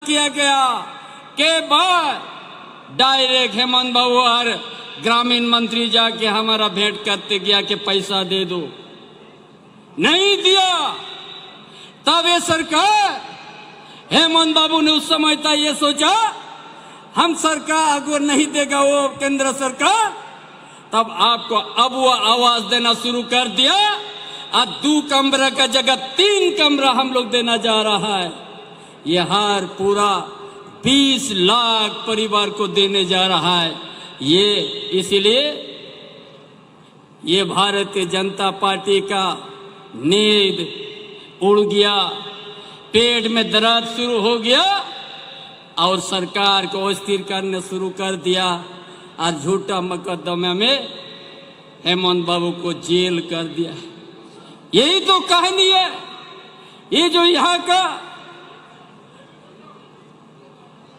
किया गया के बाद डायरेक्ट हेमंत बाबू और ग्रामीण मंत्री जाके हमारा भेंट करते गया कि पैसा दे दो, नहीं दिया। तब ये सरकार हेमंत बाबू ने उस समय था ये सोचा हम सरकार अगर नहीं देगा वो केंद्र सरकार, तब आपको अब वो आवाज देना शुरू कर दिया और 2 कमरा का जगह 3 कमरा हम लोग देना जा रहा है। ये हार पूरा 20 लाख परिवार को देने जा रहा है। ये इसलिए ये भारतीय जनता पार्टी का नींद उड़ गया, पेट में दर्द शुरू हो गया और सरकार को अस्थिर करने शुरू कर दिया और झूठा मुकदमे में हेमंत बाबू को जेल कर दिया। यही तो कहानी है। ये जो यहाँ का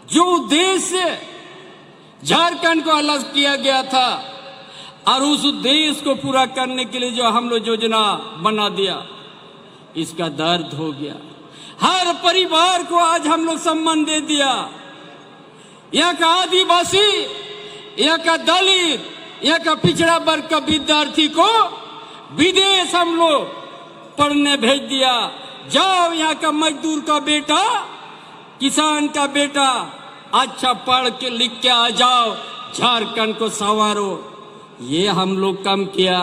जो उद्देश्य झारखंड को अलग किया गया था और उस उद्देश्य को पूरा करने के लिए जो हम लोग योजना बना दिया, इसका दर्द हो गया। हर परिवार को आज हम लोग सम्मान दे दिया। यहाँ का आदिवासी, यहाँ का दलित, यहाँ का पिछड़ा वर्ग का विद्यार्थी को विदेश हम लोग पढ़ने भेज दिया। जाओ यहाँ का मजदूर का बेटा, किसान का बेटा अच्छा पढ़ के लिख के आ जाओ, झारखंड को संवारो। ये हम लोग कम किया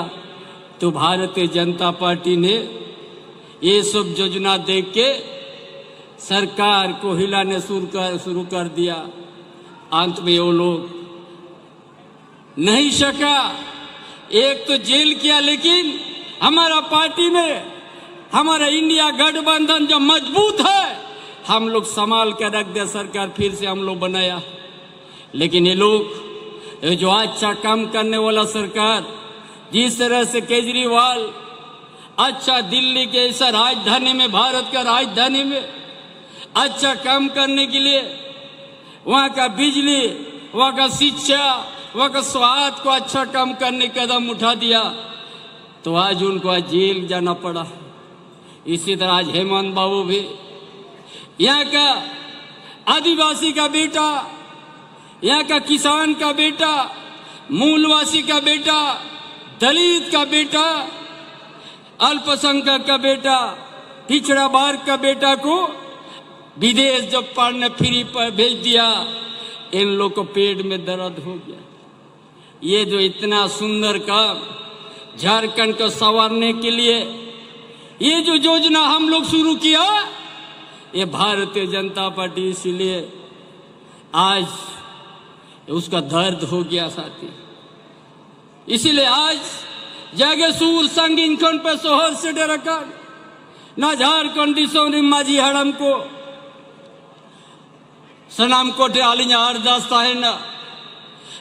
तो भारतीय जनता पार्टी ने ये सब योजना देख के सरकार को हिलाने शुरू कर दिया। अंत में वो लोग नहीं सका, एक तो जेल किया, लेकिन हमारा पार्टी में हमारा इंडिया गठबंधन जो मजबूत है हम लोग संभाल के रख दे, सरकार फिर से हम लोग बनाया। लेकिन ये लोग जो अच्छा काम करने वाला सरकार, जिस तरह से केजरीवाल अच्छा दिल्ली के ऐसा राजधानी में, भारत का राजधानी में अच्छा काम करने के लिए वहाँ का बिजली, वहाँ का शिक्षा, वहाँ का स्वास्थ्य को अच्छा काम करने का कदम उठा दिया, तो आज उनको आज जेल जाना पड़ा। इसी तरह आज हेमंत बाबू भी यहाँ का आदिवासी का बेटा, यहाँ का किसान का बेटा, मूलवासी का बेटा, दलित का बेटा, अल्पसंख्यक का बेटा, पिछड़ा वर्ग का बेटा को विदेश जब पढ़ने फ्री पर भेज दिया, इन लोग को पेट में दर्द हो गया। ये जो इतना सुंदर काम झारखंड को संवारने के लिए ये जो योजना हम लोग शुरू किया, ये भारतीय जनता पार्टी, इसीलिए आज उसका दर्द हो गया साथी। इसीलिए आज जागे सूर संगीन खन पे सोहर से डरकर ना झारखंड दिसों माझी हड़म को सनाम कोटे आलिया अरदास्ता है ना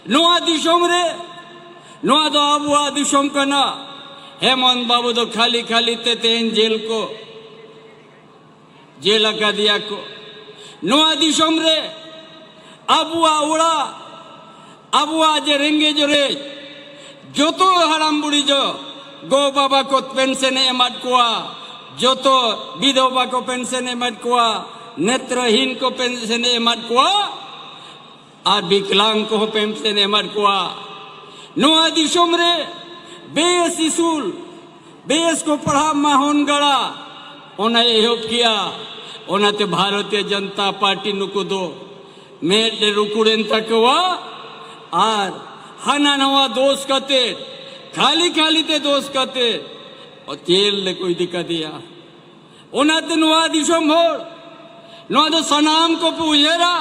नोआ दिशोम रे नोआ दो आबुआ दिशोम का ना हेमंत बाबू तो खाली खाली ते जेल को जेल का दिया को नोआ दिशोम रे आबुआ उड़ा आबुआ जे रेंगे जो रे जो तो हराम बुढ़ी जो गो बाबा को पेंशन एमत कुआ, जो तो विधवा को पेंशन एमत कुआ, नेत्रहीन को पेंशन एमत कुआ और विकलांग को पेंशन एमत कुआ। नोआ दिशोम रे बेस इसूल बेस को पढ़ा माहौन गड़ा उन्हें एहोप किया, उन्हें ते भारतीय जनता पार्टी नुको दो मेरे रुकुड़ेन तक हुआ और हाना नवा दोस्त कहते खाली खाली ते दोस्त कहते और तेल ले कोई दिक्कत दिया उन्हें तो नुआ दिशोम हो नुआ तो सनाम को पूजेरा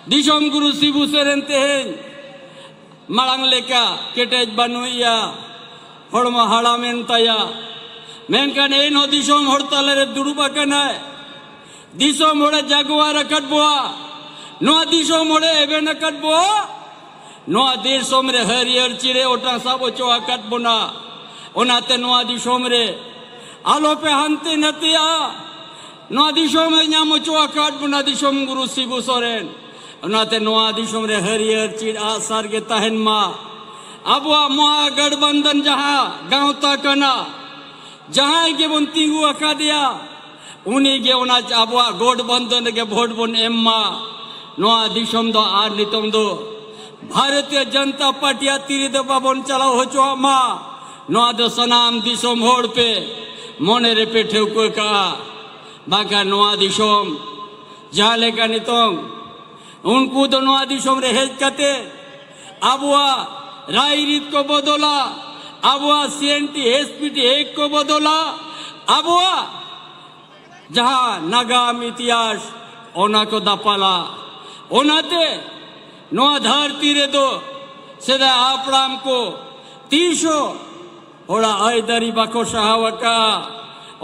दिशोम गुरु शिबू से रहते हैं मरंग लेका केटेज बनुया हड़मा हड़ा मेनताया मेनका ने नो दिशोम हड़ताल रे दुरुबा कना है दिशोम होड़े जागुआ रखत बुआ नुआ दिशोम होड़े एबे नकत बुआ नोआ दिसोम रे हरियर चिड़े ओटा सब चोआ कट बुना ओनाते नोआ दिसोम रे आलो पे हंते नतिया नोआ दिसोम न्यामो चोआ कट बुना दिसोम गुरु शिबू सोरेन ओनाते नोआ दिसोम रे हरियर चिड़ आसार के तहन मा अबुआ मोहा गठबंधन जहाँ गाँव तकना जहाँ के बुनती हुआ का दिया उन्हीं के उना आबुआ गोड बंधन के भोट बन एम्मा नोआ दिशम दो आर नितम दो भारतीय जनता पार्टी तीर दो बाबन चलाओ हो चो मा नोआ दो सनाम दिशम होड़ पे मोने रे पे ठेवको का बाका नोआ दिशम जाले का नितम उनको तो नोआ दिशम रे हेज कते आबुआ रायरीत को बदला आबुआ सीएनटी एसपीटी एक को बदला आबुआ जहां नागाम इतिहास ओना को दापाला ओनाते नोआ धरती रे दो सेदा आपराम को तीसो ओड़ा आयदारी बाको सहावका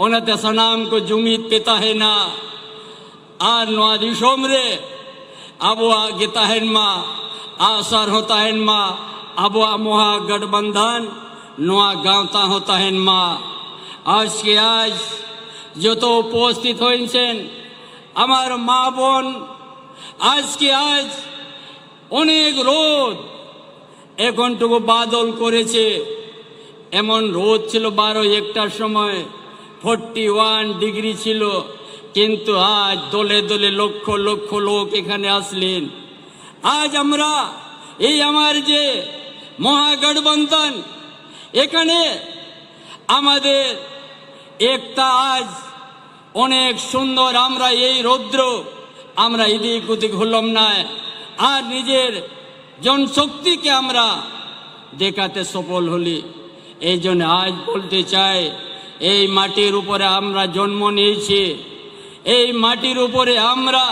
ओनाते सनाम को जुमीत पेता है ना आर नोआ दिशोम रे आबुआ गीता है मा आसार होता है मा आबुआ मोहा गठबंधन नोआ गांवता होता है मा आज के आज जो तो उपस्थित হয়েছেন আমার মা বোন আজকে আজ অনেক রোদ এখনটুকু বাদল করেছে এমন রোদ ছিল 12-1টার সময় 41 ডিগ্রি ছিল কিন্তু আজ দলে দলে লক্ষ লক্ষ লোক এখানে আসলেন আজ আমরা এই আমার যে মহাগঠবন্ধন এখানে আমাদের एकता आज अनेक सुंदर आमरा यही रौद्र आमरा इदिक उदिक हलम ना और निजेर जनशक्ति के आमरा देखाते सफल हली এই জন্য आज बोलते चाই এই মাটির উপরে আমরা জন্ম নিয়েছি এই মাটির উপরে আমরা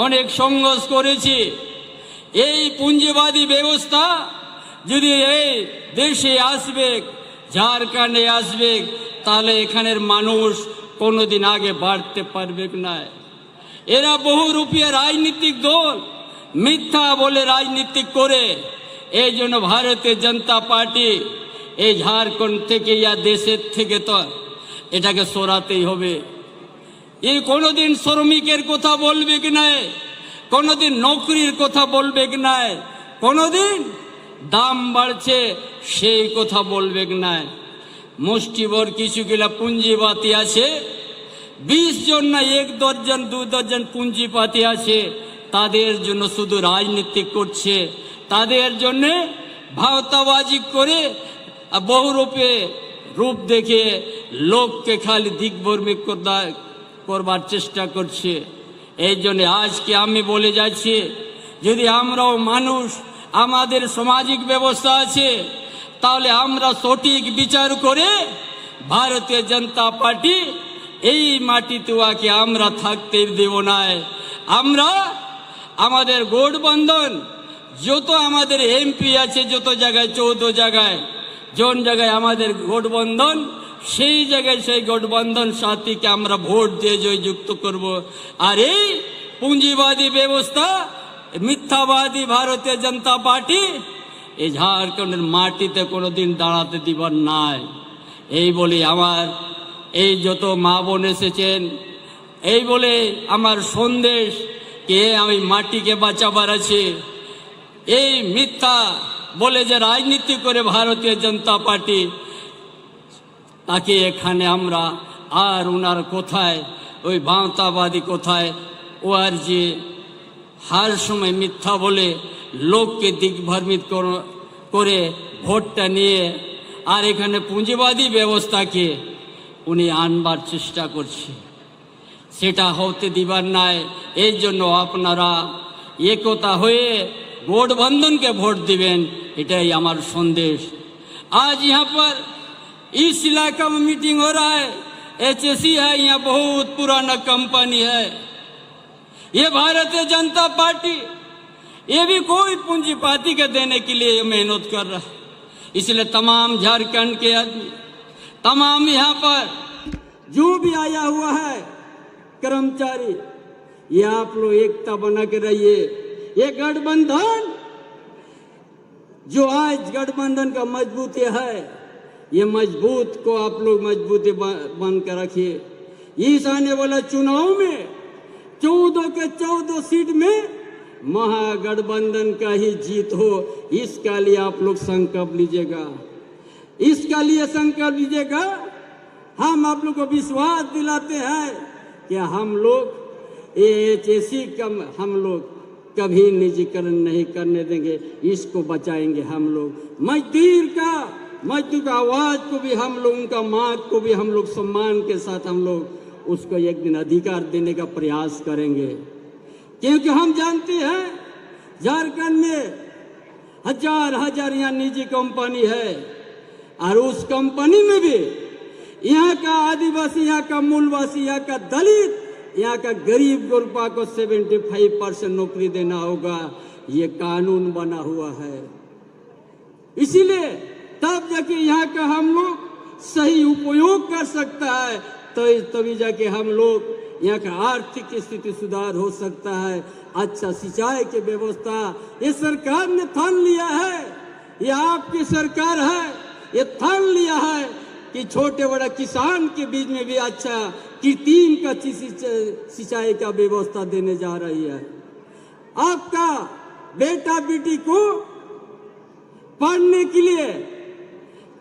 অনেক সংঘর্ষ করেছি এই পুঞ্জিবাদী ব্যবস্থা যদি এই দেশে আসবে ঝাড়খণ্ডে আসবে তাহলে এখানের মানুষ কোনোদিন আগে বাড়তে পারবে না এরা বহুরূপীয় রাজনৈতিক দল মিথ্যা বলে রাজনীতি করে এই জন্য ভারতীয় জনতা পার্টি এই ঝাড়খণ্ড থেকে ইয়া দেশের থেকে তো এটাকে সরাতেই হবে এই কোনোদিন শ্রমিকের কথা বলবে কি না কোনোদিন নৌকরির কথা বলবে কি না কোনোদিন দাম বাড়ছে সেই কথা বলবে কি না মুষ্টিভর কিছুগুলা পুঞ্জিপাতি আছে 20 জন না 1 দর্জন 2 দর্জন পুঞ্জিপাতি আছে তাদের জন্য শুধু রাজনীতি করছে তাদের জন্য ভাওতাবাজি করে বহুরূপে রূপ দেখে লোককে খালি দিকভ্রমিক করবার চেষ্টা করছে এই জন্য আজকে আমি বলে যাচ্ছি যদি আমরাও মানুষ আমাদের সামাজিক ব্যবস্থা আছে তাহলে আমরা সঠিক বিচার করে ভারতীয় জনতা পার্টি এই মাটিতে ওকে আমরা থাকতে দেব না আমরা আমাদের গঠবন্ধন যত আমাদের এমপি আছে যত জায়গায় 14 জায়গায় जोन जगह हमारे गठबंधन সেই জায়গায় সেই গঠবন্ধন সাথীকে আমরা ভোট দিয়ে জয়যুক্ত করব আর এই পুঞ্জিবাদী ব্যবস্থা মিথ্যাবাদী ভারতীয় জনতা পার্টি এই ঝাড়খণ্ডের মাটিতে কোনোদিন দাঁড়াতে দিবার নাই এই বলে আমার এই যত মা বোন এসেছেন এই বলে আমার সন্দেশ কে আমি মাটিকে বাঁচাবার আছে এই মিথ্যা বলে যে রাজনীতি করে ভারতীয় জনতা পার্টি তাকে এখানে আমরা আর উনার কোথায় ওই ভাওতাবাদী কোথায় ও আর যে হার সময় মিথ্যা বলে লোককে দিকভ্রমিত করে ভোটটা নিয়ে আর এখানে পুঁজিবাদী ব্যবস্থাকে উনি আনবার চেষ্টা করছে সেটা হতে দিবার নাই এই জন্য আপনারা একতা হয়ে गठबंधन के वोट दिवें इटाई हमार संदेश आज यहाँ पर इस इलाका में मीटिंग हो रहा है एचएससी है यहाँ बहुत पुराना कंपनी है ये भारतीय जनता पार्टी ये भी कोई पूंजीपाती के देने के लिए मेहनत कर रहा है इसलिए तमाम झारखंड के आदमी तमाम यहाँ पर जो भी आया हुआ है कर्मचारी ये आप लोग एकता बना के रहिए ये गठबंधन जो आज गठबंधन का मजबूती है ये मजबूत को आप लोग मजबूती बन कर रखिए इस आने वाला चुनाव में 14 के 14 सीट में महागठबंधन का ही जीत हो इसका लिए आप लोग संकल्प लीजिएगा इसका लिए संकल्प लीजिएगा हम आप लोग को विश्वास दिलाते हैं कि हम लोग एएचएसी का हम लोग कभी निजीकरण नहीं करने देंगे, इसको बचाएंगे हम लोग। मजदूर का आवाज को भी हम लोग, उनका मांग को भी हम लोग सम्मान के साथ हम लोग उसको एक दिन अधिकार देने का प्रयास करेंगे, क्योंकि हम जानते हैं झारखंड में हजार यहाँ निजी कंपनी है और उस कंपनी में भी यहाँ का आदिवासी, यहाँ का मूलवासी, यहाँ का दलित, यहाँ का गरीब गुरबा को 75% नौकरी देना होगा। ये कानून बना हुआ है, इसीलिए तब जाके यहाँ का हम लोग सही उपयोग कर सकता है, तो तभी जाके हम लोग यहाँ का आर्थिक स्थिति सुधार हो सकता है। अच्छा सिंचाई की व्यवस्था ये सरकार ने ठान लिया है, ये आपकी सरकार है, ये ठान लिया है कि छोटे बड़ा किसान के बीच में भी अच्छा कृत्रिम का सिंचाई का व्यवस्था देने जा रही है। आपका बेटा बेटी को पढ़ने के लिए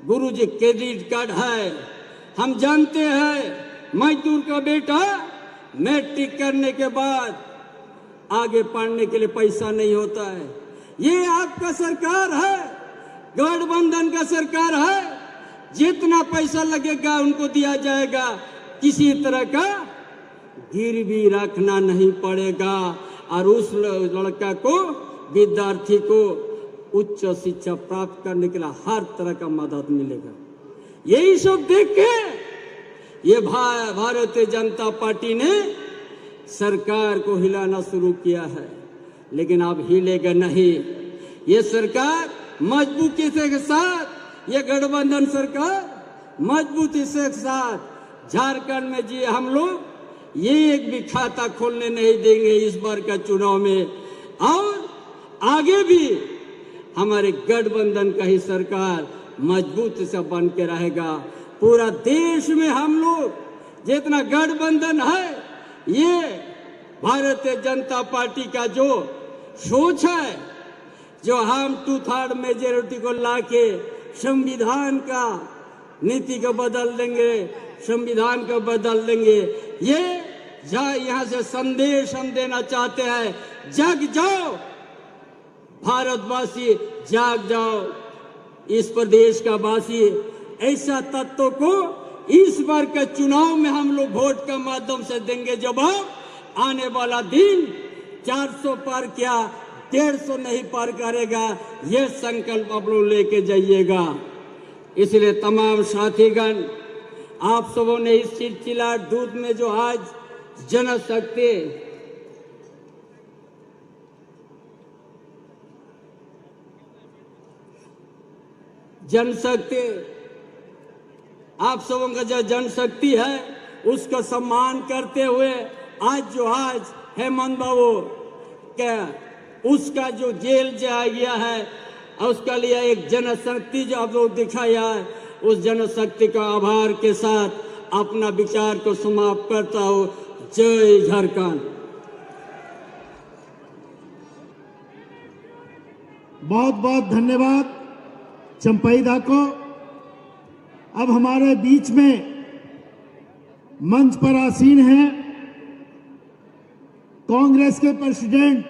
गुरुजी क्रेडिट कार्ड है। हम जानते हैं मजदूर का बेटा मैट्रिक करने के बाद आगे पढ़ने के लिए पैसा नहीं होता है। ये आपका सरकार है, गठबंधन का सरकार है, जितना पैसा लगेगा उनको दिया जाएगा, किसी तरह का गिरवी रखना नहीं पड़ेगा और उस लड़का को, विद्यार्थी को उच्च शिक्षा प्राप्त करने के लिए हर तरह का मदद मिलेगा। यही सब देख के ये भारतीय जनता पार्टी ने सरकार को हिलाना शुरू किया है, लेकिन अब हिलेगा नहीं। ये सरकार मजबूती के साथ, ये गठबंधन सरकार मजबूती से साथ झारखंड में जी हम लोग ये एक भी खाता खोलने नहीं देंगे इस बार का चुनाव में, और आगे भी हमारे गठबंधन का ही सरकार मजबूत से बन के रहेगा। पूरा देश में हम लोग जितना गठबंधन है, ये भारतीय जनता पार्टी का जो सोच है, जो हम 2/3 मेजोरिटी को लाके संविधान का नीति को बदल देंगे, संविधान को बदल देंगे, ये यहाँ से संदेश हम देना चाहते हैं। जाग जाओ भारतवासी, जाग जाओ इस प्रदेश का वासी। ऐसा तत्व को इस बार के चुनाव में हम लोग वोट के माध्यम से देंगे जवाब। आने वाला दिन 400 पार क्या 150 नहीं पार करेगा, ये संकल्प आप लोग लेके जाइएगा। इसलिए तमाम साथीगण, आप सबों ने इस चिलचिलाहट दूध में जो आज जनशक्ति आप सबों का जो जनशक्ति है उसका सम्मान करते हुए आज हेमंत बाबू क्या उसका जो जेल जाया गया है, उसका लिए एक जनशक्ति जो आप लोग दिखाया है, उस जनशक्ति का आभार के साथ अपना विचार को समाप्त करता हूँ। जय झारखंड। बहुत बहुत धन्यवाद चंपईदा को। अब हमारे बीच में मंच पर आसीन हैं कांग्रेस के प्रेसिडेंट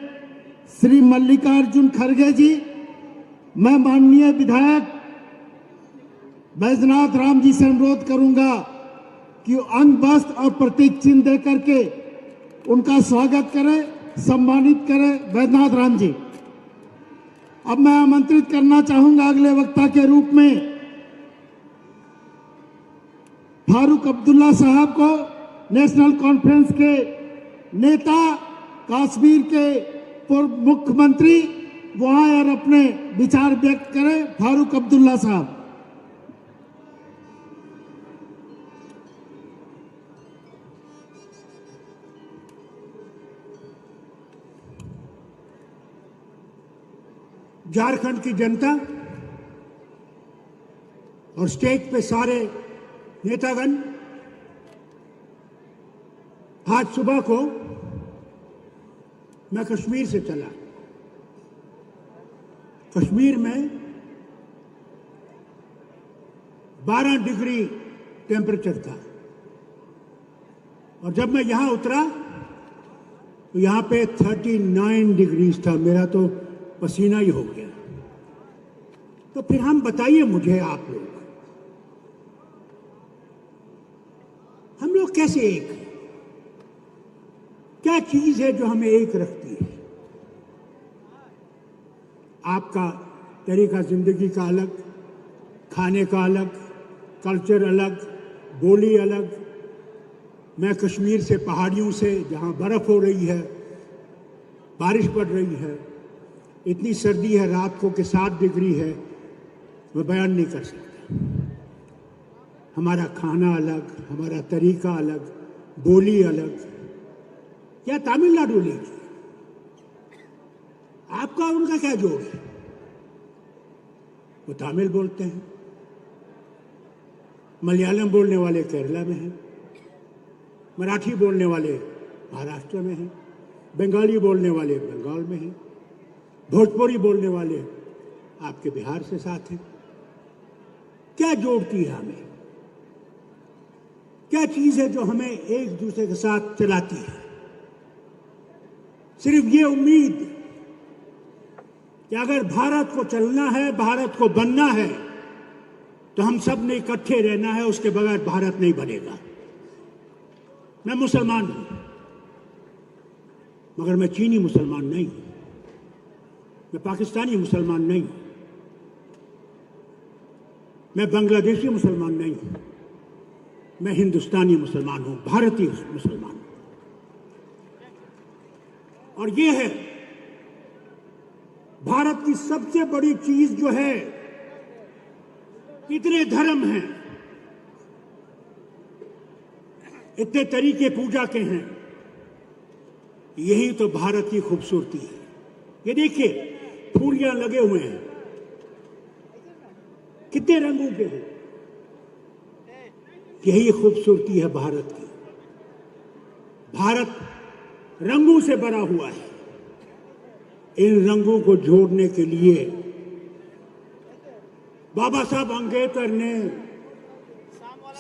श्री मल्लिकार्जुन खड़गे जी। मैं माननीय विधायक बैजनाथ राम जी से अनुरोध करूंगा कि अंग वस्त्र और प्रतीक चिन्ह दे करके उनका स्वागत करें, सम्मानित करें। बैजनाथ राम जी। अब मैं आमंत्रित करना चाहूंगा अगले वक्ता के रूप में फारूक अब्दुल्ला साहब को, नेशनल कॉन्फ्रेंस के नेता, कश्मीर के पूर्व मुख्यमंत्री, वो आए और अपने विचार व्यक्त करें। फारूक अब्दुल्ला साहब। झारखंड की जनता और स्टेज पे सारे नेतागण, आज सुबह को मैं कश्मीर से चला। कश्मीर में 12 डिग्री टेम्परेचर था। और जब मैं यहाँ उतरा तो यहाँ पे 39 डिग्रीज था, मेरा तो पसीना ही हो गया। तो फिर हम बताइए मुझे आप लोग, हम लोग कैसे एक हैं? क्या चीज है जो हमें एक रखती है? आपका तरीका जिंदगी का अलग, खाने का अलग, कल्चर अलग, बोली अलग। मैं कश्मीर से, पहाड़ियों से, जहां बर्फ हो रही है, बारिश पड़ रही है, इतनी सर्दी है, रात को के 7 डिग्री है, मैं बयान नहीं कर सकता। हमारा खाना अलग, हमारा तरीका अलग, बोली अलग। क्या तमिलनाडु लीजिए, आपका और उनका क्या जोड़ है? वो तमिल बोलते हैं, मलयालम बोलने वाले केरला में हैं, मराठी बोलने वाले महाराष्ट्र में हैं, बंगाली बोलने वाले बंगाल में हैं, भोजपुरी बोलने वाले आपके बिहार से साथ हैं। क्या जोड़ती है हमें? क्या चीज है जो हमें एक दूसरे के साथ चलाती है? सिर्फ ये उम्मीद कि अगर भारत को चलना है, भारत को बनना है, तो हम सब ने इकट्ठे रहना है, उसके बगैर भारत नहीं बनेगा। मैं मुसलमान हूं, मगर मैं चीनी मुसलमान नहीं हूं, मैं पाकिस्तानी मुसलमान नहीं हूं, मैं बांग्लादेशी मुसलमान नहीं हूं, मैं हिंदुस्तानी मुसलमान हूं, भारतीय मुसलमान हूं। और ये है भारत की सबसे बड़ी चीज जो है, इतने धर्म हैं, इतने तरीके पूजा के हैं, यही तो भारत की खूबसूरती है। ये देखिए, फूलियां लगे हुए हैं, कितने रंगों के हैं, यही खूबसूरती है भारत की। भारत रंगों से भरा हुआ है। इन रंगों को जोड़ने के लिए बाबा साहब अम्बेडकर ने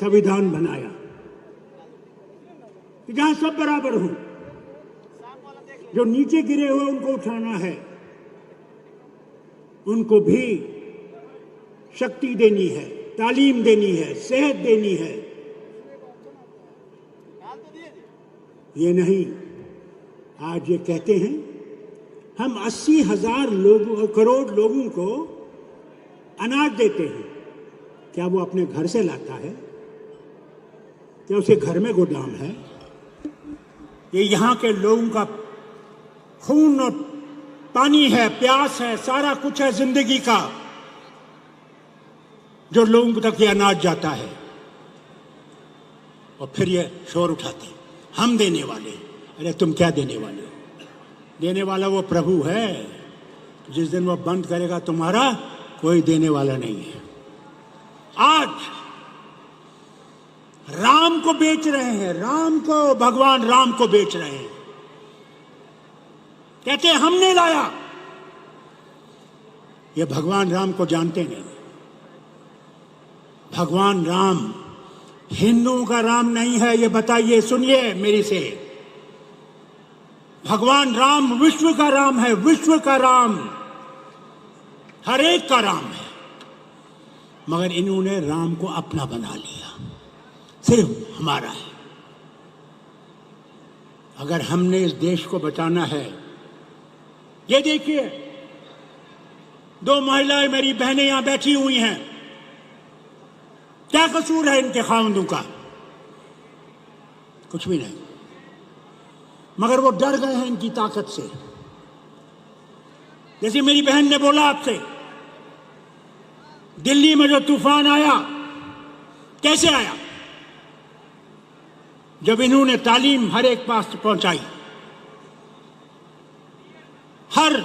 संविधान बनाया कि जहां सब बराबर हों, जो नीचे गिरे हुए उनको उठाना है, उनको भी शक्ति देनी है, तालीम देनी है, सेहत देनी है। ये नहीं, आज ये कहते हैं हम 80,000 करोड़ लोगों को अनाज देते हैं। क्या वो अपने घर से लाता है? क्या उसे घर में गोदाम है? ये यहाँ के लोगों का खून और पानी है, प्यास है, सारा कुछ है जिंदगी का, जो लोगों तक ये अनाज जाता है। और फिर ये शोर उठाते हैं, हम देने वाले। अरे तुम क्या देने वाले हो? देने वाला वो प्रभु है। जिस दिन वो बंद करेगा तुम्हारा, कोई देने वाला नहीं है। आज राम को बेच रहे हैं, राम को, भगवान राम को बेच रहे हैं। कहते हैं हमने लाया। ये भगवान राम को जानते नहीं। भगवान राम हिंदुओं का राम नहीं है, ये बताइए, सुनिए मेरी से। भगवान राम विश्व का राम है, विश्व का राम, हर एक का राम है। मगर इन्होंने राम को अपना बना लिया, सिर्फ हमारा है। अगर हमने इस देश को बचाना है, ये देखिए 2 महिलाएं मेरी बहनें यहां बैठी हुई हैं। क्या कसूर है इनके खावंदों का? कुछ भी नहीं, मगर वो डर गए हैं इनकी ताकत से। जैसे मेरी बहन ने बोला आपसे, दिल्ली में जो तूफान आया, कैसे आया? जब इन्होंने तालीम हर एक पास पहुंचाई, हर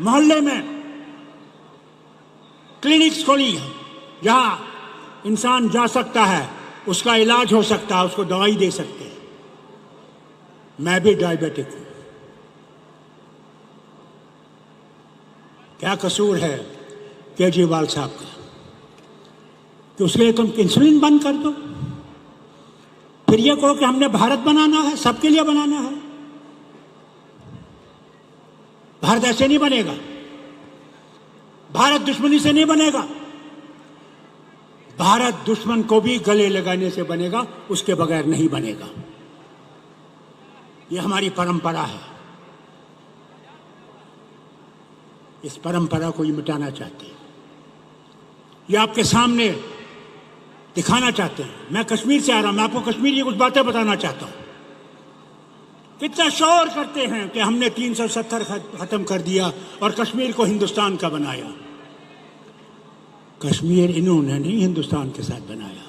मोहल्ले में क्लिनिक्स खोली, जहां इंसान जा सकता है, उसका इलाज हो सकता है, उसको दवाई दे सकते हैं। मैं भी डायबिटिक हूं। क्या कसूर है केजरीवाल साहब का कि उसके लिए तुम इंसुलिन बंद कर दो, फिर फिर ये कहो कि हमने भारत बनाना है, सबके लिए बनाना है। भारत ऐसे नहीं बनेगा, भारत दुश्मनी से नहीं बनेगा। भारत दुश्मन को भी गले लगाने से बनेगा, उसके बगैर नहीं बनेगा। ये हमारी परंपरा है। इस परंपरा को ये मिटाना चाहते हैं, ये आपके सामने दिखाना चाहते हैं। मैं कश्मीर से आ रहा हूं, मैं आपको कश्मीर की कुछ बातें बताना चाहता हूं। कितना शोर करते हैं कि हमने 370 खत्म कर दिया और कश्मीर को हिंदुस्तान का बनाया। कश्मीर इन्होंने नहीं हिंदुस्तान के साथ बनाया,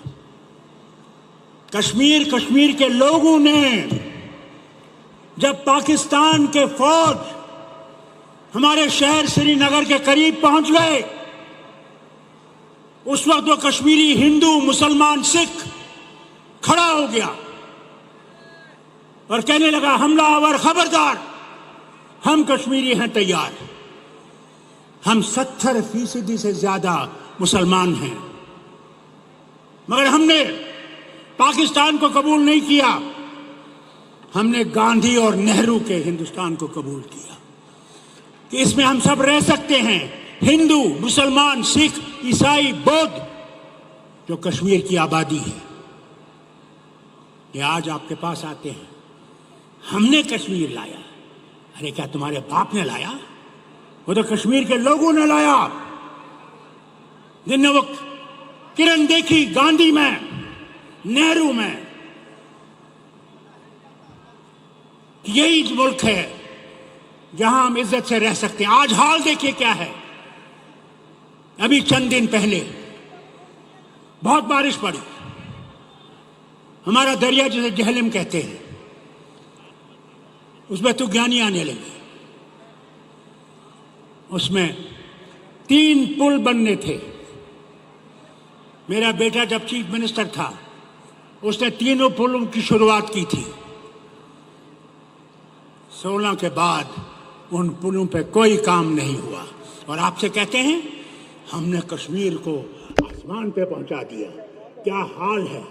कश्मीर के लोगों ने। जब पाकिस्तान के फौज हमारे शहर श्रीनगर के करीब पहुंच गए, उस वक्त वो कश्मीरी हिंदू, मुसलमान, सिख खड़ा हो गया और कहने लगा, हमलावर खबरदार, हम कश्मीरी हैं तैयार। हम 70% से ज्यादा मुसलमान हैं, मगर हमने पाकिस्तान को कबूल नहीं किया। हमने गांधी और नेहरू के हिंदुस्तान को कबूल किया कि इसमें हम सब रह सकते हैं, हिंदू, मुसलमान, सिख, ईसाई, बौद्ध, जो कश्मीर की आबादी है। ये आज आपके पास आते हैं, हमने कश्मीर लाया। अरे क्या तुम्हारे बाप ने लाया? वो तो कश्मीर के लोगों ने लाया, जिनने वो किरण देखी गांधी में, नेहरू में। यही मुल्क है जहां हम इज्जत से रह सकते हैं। आज हाल देखिए क्या है। अभी चंद दिन पहले बहुत बारिश पड़ी, हमारा दरिया जिसे जहलम कहते हैं, उसमें तूफानी आने लगी। उसमें 3 पुल बनने थे। मेरा बेटा जब चीफ मिनिस्टर था, उसने 3 पुलों की शुरुआत की थी। 16 के बाद उन पुलों पे कोई काम नहीं हुआ। और आपसे कहते हैं हमने कश्मीर को आसमान पे पहुंचा दिया। क्या हाल है।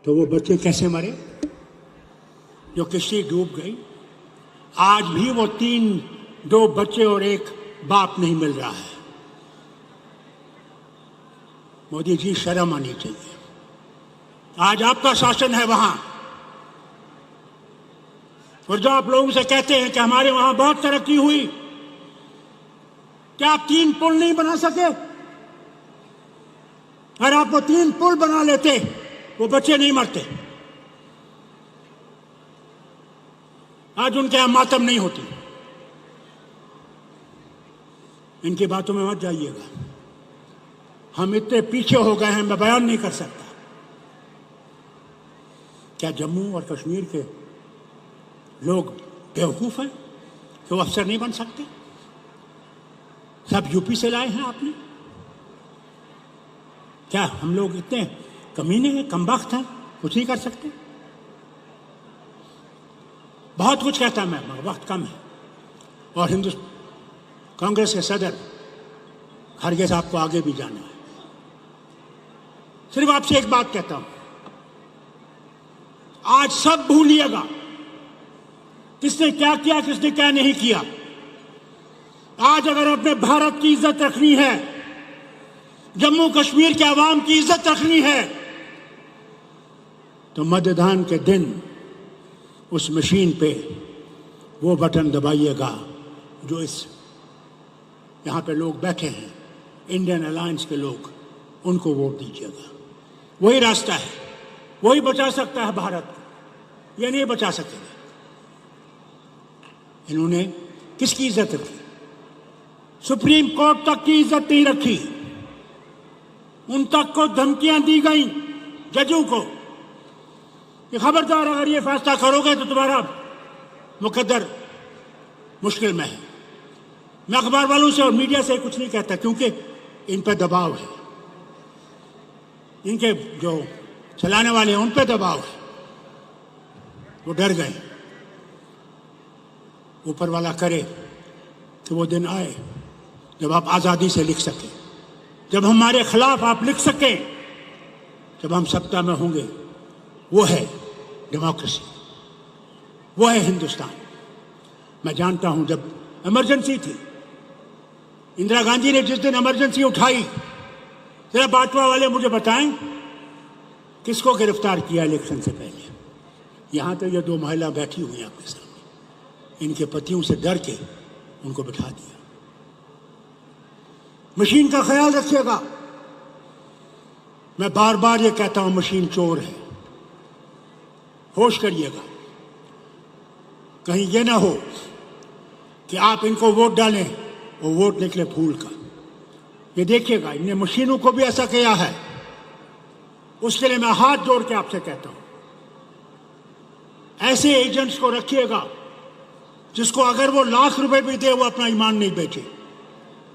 तो वो बच्चे कैसे मरे जो किश्ती डूब गई? आज भी वो 2 बच्चे और एक बाप नहीं मिल रहा है। मोदी जी, शर्म आनी चाहिए। आज आपका शासन है वहां, और जो आप लोगों से कहते हैं कि हमारे वहां बहुत तरक्की हुई, क्या आप 3 पुल नहीं बना सके? अगर आप वो 3 पुल बना लेते, वो बच्चे नहीं मरते। आज उनके यहां मातम नहीं होती। इनकी बातों में मत जाइएगा। हम इतने पीछे हो गए हैं, मैं बयान नहीं कर सकता। क्या जम्मू और कश्मीर के लोग बेवकूफ हैं कि वो अफसर नहीं बन सकते? सब यूपी से लाए हैं आपने। क्या हम लोग इतने कमीने हैं, कमबख्त हैं, कुछ नहीं कर सकते? बहुत कुछ कहता मैं, मगर वक्त कम है। और कांग्रेस के सदर खड़गे साहब को आगे भी जाना है। सिर्फ आपसे एक बात कहता हूं, आज सब भूलिएगा किसने क्या किया, किसने क्या नहीं किया। आज अगर अपने भारत की इज्जत रखनी है, जम्मू कश्मीर के अवाम की इज्जत रखनी है, तो मतदान के दिन उस मशीन पे वो बटन दबाइएगा जो यहां पे लोग बैठे हैं, इंडियन अलायंस के लोग, उनको वोट दीजिएगा। वही रास्ता है, वही बचा सकता है भारत को, ये नहीं बचा सकेगा। इन्होंने किसकी इज्जत रखी? सुप्रीम कोर्ट तक की इज्जत नहीं रखी। उन तक को धमकियां दी गई जजों को कि खबरदार, अगर ये फैसला करोगे तो तुम्हारा मुकद्दर मुश्किल में है। मैं अखबार वालों से और मीडिया से कुछ नहीं कहता, क्योंकि इन पर दबाव है, इनके जो चलाने वाले हैं उन पर दबाव है। वो डर गए। ऊपर वाला करे कि वो दिन आए जब आप आज़ादी से लिख सकें, जब हमारे खिलाफ आप लिख सकें, जब हम सत्ता में होंगे वो है डेमोक्रेसी, वो है हिंदुस्तान। मैं जानता हूं जब इमरजेंसी थी, इंदिरा गांधी ने जिस दिन इमरजेंसी उठाई, जरा बाटवा वाले मुझे बताएं किसको गिरफ्तार किया इलेक्शन से पहले? यहां तो ये दो महिला बैठी हुई हैं आपके सामने, इनके पतियों से डर के उनको बिठा दिया। मशीन का ख्याल रखिएगा। मैं बार बार ये कहता हूं, मशीन चोर है, होश करिएगा। कहीं ये ना हो कि आप इनको वोट डालें, वो वोट निकले फूल का। ये देखिएगा, इनने मशीनों को भी ऐसा किया है। उसके लिए मैं हाथ जोड़ के आपसे कहता हूं, ऐसे एजेंट्स को रखिएगा जिसको अगर वो लाख रुपए भी दे वो अपना ईमान नहीं बेचे।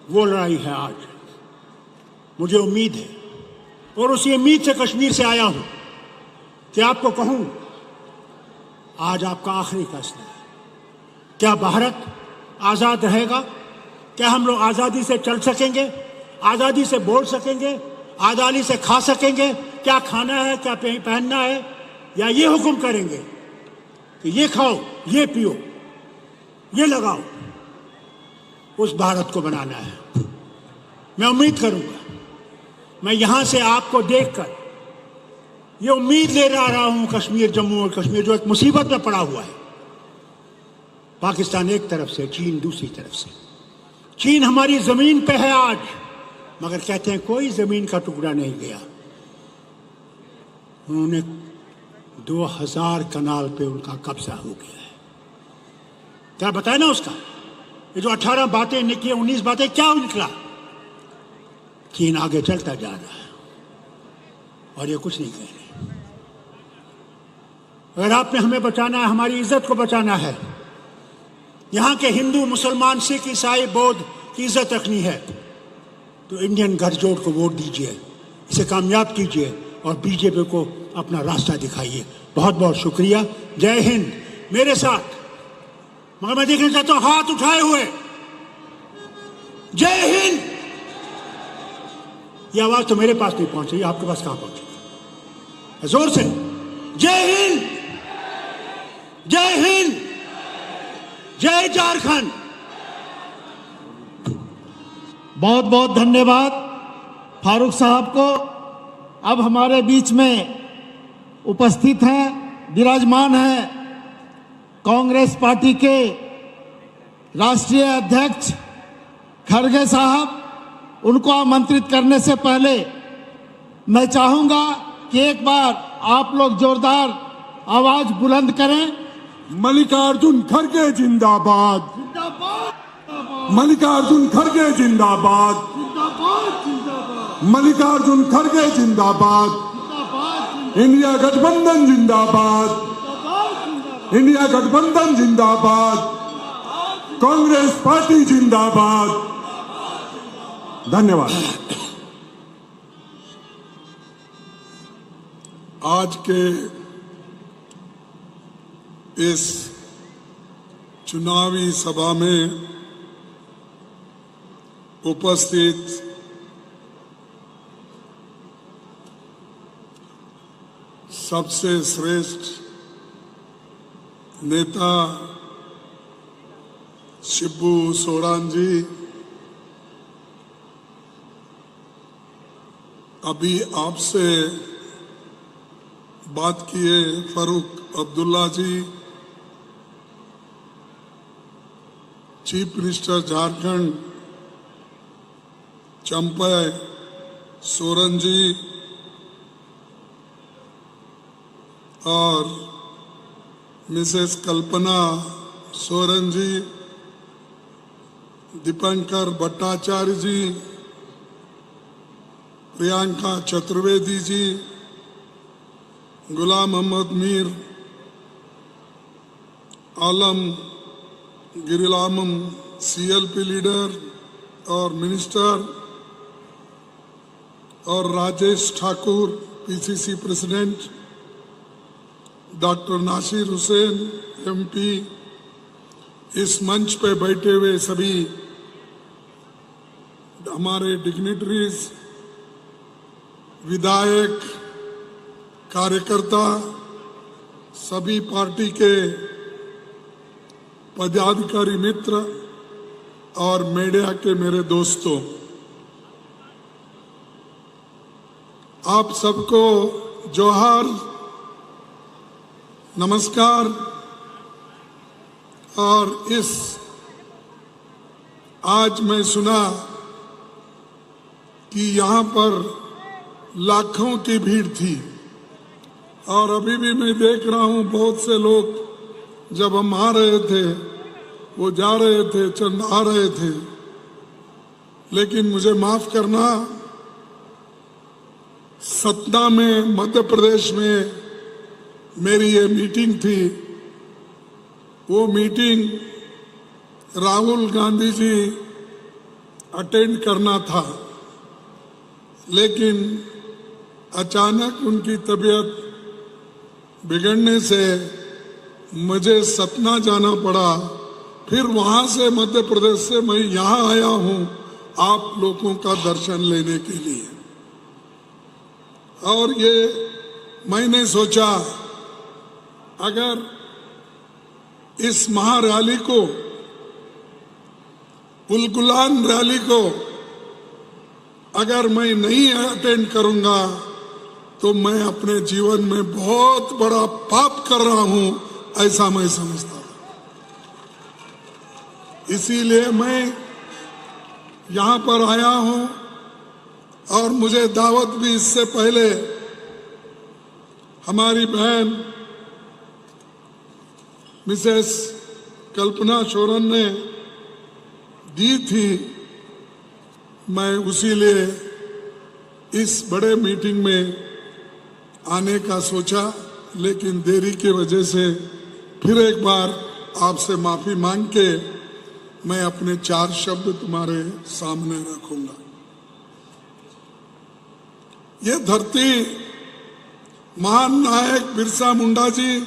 वो लड़ाई है आज। मुझे उम्मीद है, और उसी उम्मीद से कश्मीर से आया हूं कि आपको कहूं, आज आपका आखिरी फैसला है। क्या भारत आजाद रहेगा? क्या हम लोग आजादी से चल सकेंगे, आजादी से बोल सकेंगे, आजादी से खा सकेंगे? क्या खाना है, क्या पहनना है, या ये हुक्म करेंगे कि ये खाओ, ये पियो, ये लगाओ? उस भारत को बनाना है। मैं उम्मीद करूंगा, मैं यहां से आपको देखकर ये उम्मीद ले रहा हूं, कश्मीर, जम्मू और कश्मीर जो एक मुसीबत में पड़ा हुआ है, पाकिस्तान एक तरफ से, चीन दूसरी तरफ से। चीन हमारी जमीन पे है आज, मगर कहते हैं कोई जमीन का टुकड़ा नहीं गया। उन्होंने 2000 कनाल पे उनका कब्जा हो गया है। क्या बताए ना उसका? ये जो 18 बातें निकली, 19 बातें, क्या निकला? चीन आगे चलता जा रहा है और ये कुछ नहीं कह रहे। अगर आपने हमें बचाना है, हमारी इज्जत को बचाना है, यहां के हिंदू, मुसलमान, सिख, ईसाई, बौद्ध की इज्जत रखनी है, तो इंडियन गठजोड़ को वोट दीजिए, इसे कामयाब कीजिए और बीजेपी को अपना रास्ता दिखाइए। बहुत बहुत शुक्रिया। जय हिंद। मेरे साथ, मगर मैं देखना चाहता हूं हाथ उठाए हुए। जय हिंद। ये आवाज तो मेरे पास नहीं पहुंची, आपके पास कहां पहुंची? जोर से जय हिंद, जय हिंद, जय झारखंड। बहुत बहुत धन्यवाद फारूक साहब को। अब हमारे बीच में उपस्थित हैं, विराजमान हैं कांग्रेस पार्टी के राष्ट्रीय अध्यक्ष खड़गे साहब। उनको आमंत्रित करने से पहले मैं चाहूंगा कि एक बार आप लोग जोरदार आवाज बुलंद करें। मल्लिकार्जुन खड़गे जिंदाबाद, मल्लिकार्जुन खड़गे जिंदाबाद, मल्लिकार्जुन खड़गे जिंदाबाद, इंडिया गठबंधन जिंदाबाद, इंडिया गठबंधन जिंदाबाद, कांग्रेस पार्टी जिंदाबाद। धन्यवाद। आज के इस चुनावी सभा में उपस्थित सबसे श्रेष्ठ नेता शिबू सोरेन जी, अभी आपसे बात किए फारूक अब्दुल्ला जी, चीफ मिनिस्टर झारखंड चंपई सोरेन जी और मिसेस कल्पना सोरेन जी, दीपंकर भट्टाचार्य जी, प्रियंका चतुर्वेदी जी, गुलाम मोहम्मद मीर, आलम गिरिलामम CLP लीडर और मिनिस्टर, और Rajesh Thakur PCC president, doctor Nasir Hussain MP, इस मंच पे बैठे हुए सभी हमारे डिग्निटरीज, विधायक, कार्यकर्ता, सभी पार्टी के पदाधिकारी मित्र और मीडिया के मेरे दोस्तों, आप सबको जोहार, नमस्कार। और आज मैं सुना कि यहाँ पर लाखों की भीड़ थी और अभी भी मैं देख रहा हूँ बहुत से लोग जब हम आ रहे थे वो जा रहे थे, चंद आ रहे थे। लेकिन मुझे माफ करना, सतना में मध्य प्रदेश में मेरी ये मीटिंग थी। वो मीटिंग राहुल गांधी जी अटेंड करना था, लेकिन अचानक उनकी तबीयत बिगड़ने से मुझे सतना जाना पड़ा। फिर वहां से मध्य प्रदेश से मैं यहाँ आया हूँ आप लोगों का दर्शन लेने के लिए। और ये मैंने सोचा, अगर इस महारैली को, उलगुलान रैली को अगर मैं नहीं अटेंड करूंगा तो मैं अपने जीवन में बहुत बड़ा पाप कर रहा हूं, ऐसा मैं समझता हूं। इसीलिए मैं यहां पर आया हूं और मुझे दावत भी इससे पहले हमारी बहन मिसेस कल्पना शोरन ने दी थी। मैं उसी लिए इस बड़े मीटिंग में आने का सोचा, लेकिन देरी की वजह से फिर एक बार आपसे माफी मांग के मैं अपने 4 शब्द तुम्हारे सामने रखूंगा। ये धरती महान नायक बिरसा मुंडा जी,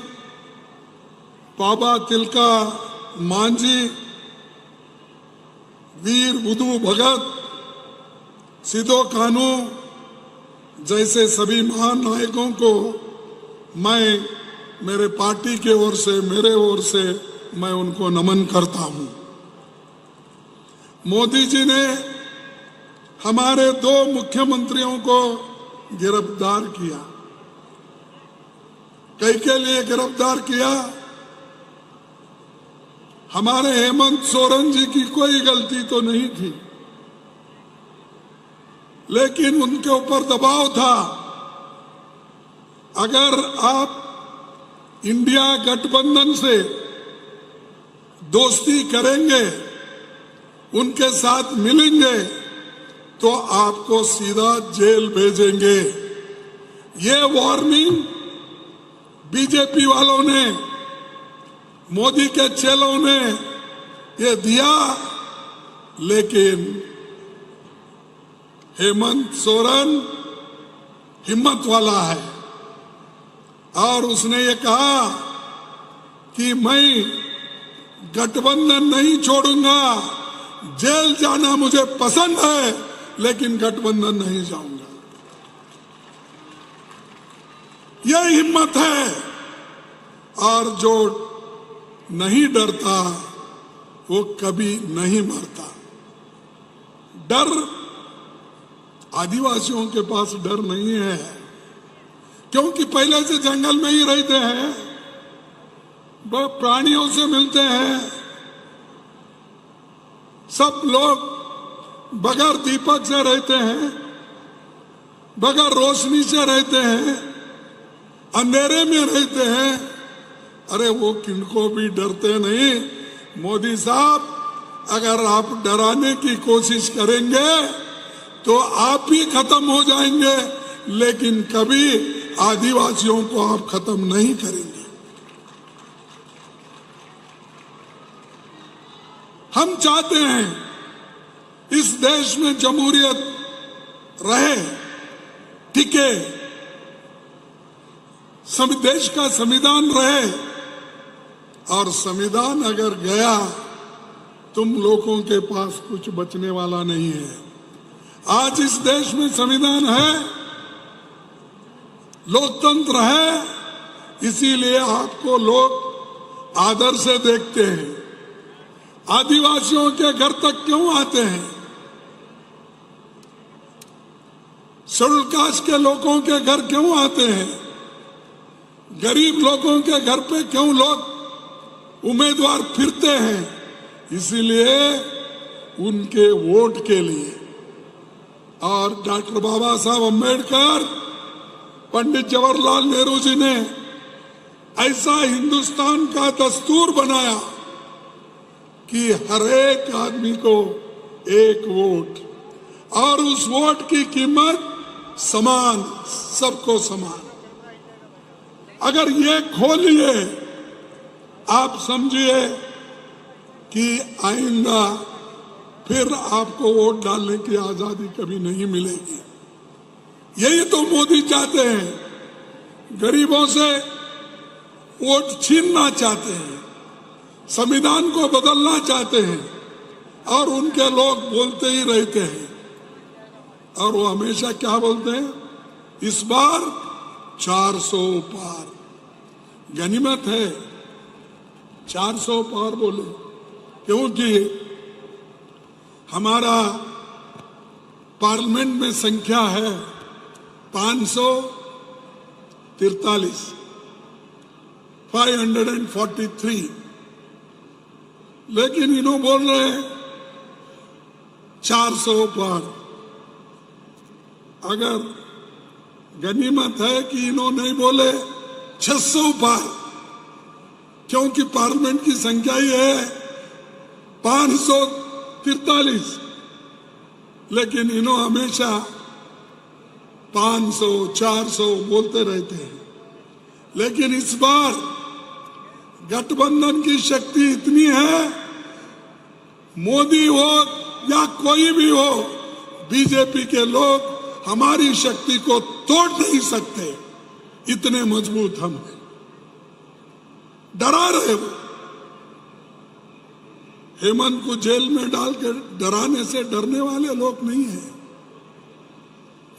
बाबा तिलका मांझी, वीर बुधु भगत, सिदो कानू जैसे सभी महान नायकों को मैं मेरे पार्टी के ओर से, मेरे ओर से मैं उनको नमन करता हूं। मोदी जी ने हमारे 2 मुख्यमंत्रियों को गिरफ्तार किया। कई के लिए गिरफ्तार किया? हमारे हेमंत सोरेन जी की कोई गलती तो नहीं थी, लेकिन उनके ऊपर दबाव था। अगर आप इंडिया गठबंधन से दोस्ती करेंगे, उनके साथ मिलेंगे, तो आपको सीधा जेल भेजेंगे। ये वार्निंग बीजेपी वालों ने, मोदी के चेलों ने ये दिया, लेकिन हेमंत सोरेन हिम्मत वाला है और उसने ये कहा कि मैं गठबंधन नहीं छोड़ूंगा, जेल जाना मुझे पसंद है लेकिन गठबंधन नहीं जाऊंगा। यह हिम्मत है। और जो नहीं डरता वो कभी नहीं मरता। डर, आदिवासियों के पास डर नहीं है, क्योंकि पहले से जंगल में ही रहते हैं, वो प्राणियों से मिलते हैं। सब लोग बगैर दीपक से रहते हैं, बगैर रोशनी से रहते हैं, अंधेरे में रहते हैं। अरे वो किनको भी डरते नहीं। मोदी साहब, अगर आप डराने की कोशिश करेंगे तो आप ही खत्म हो जाएंगे, लेकिन कभी आदिवासियों को आप खत्म नहीं करेंगे। हम चाहते हैं इस देश में जमहूरियत रहे, टिके, देश का संविधान रहे। और संविधान अगर गया, तुम लोगों के पास कुछ बचने वाला नहीं है। आज इस देश में संविधान है, लोकतंत्र है, इसीलिए आपको लोग आदर से देखते हैं। आदिवासियों के घर तक क्यों आते हैं? शेड्यूल कास्ट के लोगों के घर क्यों आते हैं? गरीब लोगों के घर पे क्यों लोग उम्मीदवार फिरते हैं? इसीलिए उनके वोट के लिए। और डॉक्टर बाबा साहब अम्बेडकर, पंडित जवाहरलाल नेहरू जी ने ऐसा हिंदुस्तान का दस्तूर बनाया कि हर एक आदमी को एक वोट, और उस वोट की कीमत समान, सबको समान। अगर ये खोलिए, आप समझिए कि आइंदा फिर आपको वोट डालने की आजादी कभी नहीं मिलेगी। यही तो मोदी चाहते हैं। गरीबों से वोट छीनना चाहते हैं, संविधान को बदलना चाहते हैं, और उनके लोग बोलते ही रहते हैं। और वो हमेशा क्या बोलते हैं? इस बार 400 पार। गनीमत है 400 पार बोले, क्योंकि हमारा पार्लियामेंट में संख्या है 543, 543, लेकिन इन्हों बोल रहे हैं 400 पार। अगर गनीमत है कि इन्हों नहीं बोले 600 पार, क्योंकि पार्लियामेंट की संख्या ही है 543, लेकिन इन्हों हमेशा 500, 400 बोलते रहते हैं। लेकिन इस बार गठबंधन की शक्ति इतनी है, मोदी हो या कोई भी हो, बीजेपी के लोग हमारी शक्ति को तोड़ नहीं सकते, इतने मजबूत हम हैं। डरा रहे हो। हेमंत को जेल में डाल के डराने से डरने वाले लोग नहीं हैं,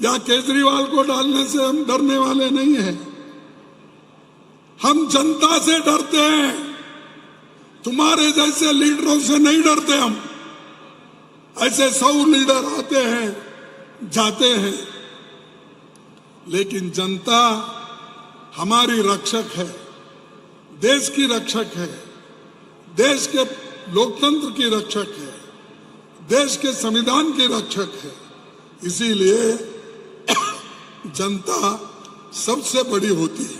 या केजरीवाल को डालने से हम डरने वाले नहीं हैं। हम जनता से डरते हैं, तुम्हारे जैसे लीडरों से नहीं डरते हम। ऐसे 100 लीडर आते हैं जाते हैं, लेकिन जनता हमारी रक्षक है, देश की रक्षक है, देश के लोकतंत्र की रक्षक है, देश के संविधान की रक्षक है। इसीलिए जनता सबसे बड़ी होती है।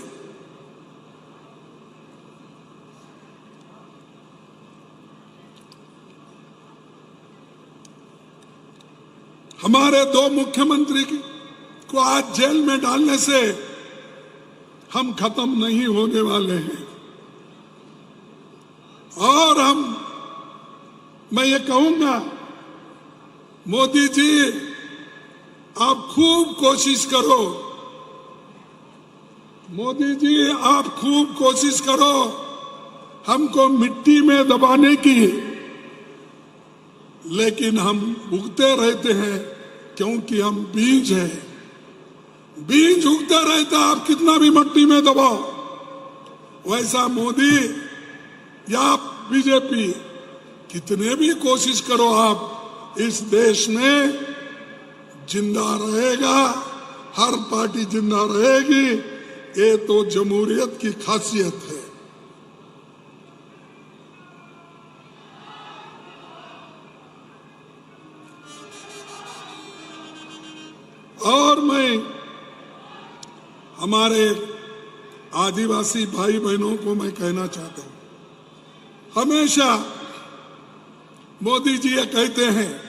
हमारे 2 मुख्यमंत्री को आज जेल में डालने से हम खत्म नहीं होने वाले हैं। और मैं ये कहूंगा, मोदी जी आप खूब कोशिश करो, मोदी जी आप खूब कोशिश करो हमको मिट्टी में दबाने की, लेकिन हम उगते रहते हैं, क्योंकि हम बीज हैं। बीज उगते रहता, आप कितना भी मिट्टी में दबाओ। वैसा मोदी या बीजेपी कितने भी कोशिश करो, आप इस देश में जिंदा रहेगा, हर पार्टी जिंदा रहेगी। ये तो जमहूरियत की खासियत है। और मैं हमारे आदिवासी भाई बहनों को मैं कहना चाहता हूं, हमेशा मोदी जी ये कहते हैं,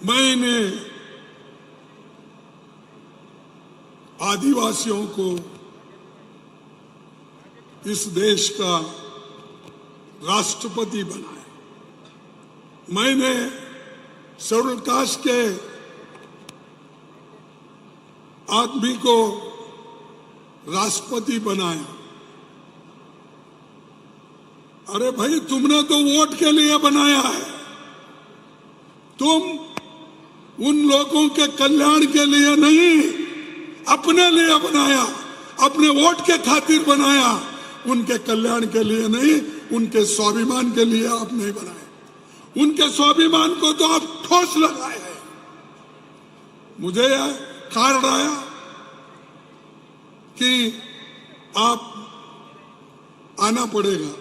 मैंने आदिवासियों को इस देश का राष्ट्रपति बनाया, मैंने शेड्यूल कास्ट के आदमी को राष्ट्रपति बनाया। अरे भाई, तुमने तो वोट के लिए बनाया है, तुम उन लोगों के कल्याण के लिए नहीं, अपने लिए बनाया। अपने वोट के खातिर बनाया, उनके कल्याण के लिए नहीं, उनके स्वाभिमान के लिए आप नहीं बनाए। उनके स्वाभिमान को तो आप ठोस लगाए हैं। मुझे ख्याल आया कि आप आना पड़ेगा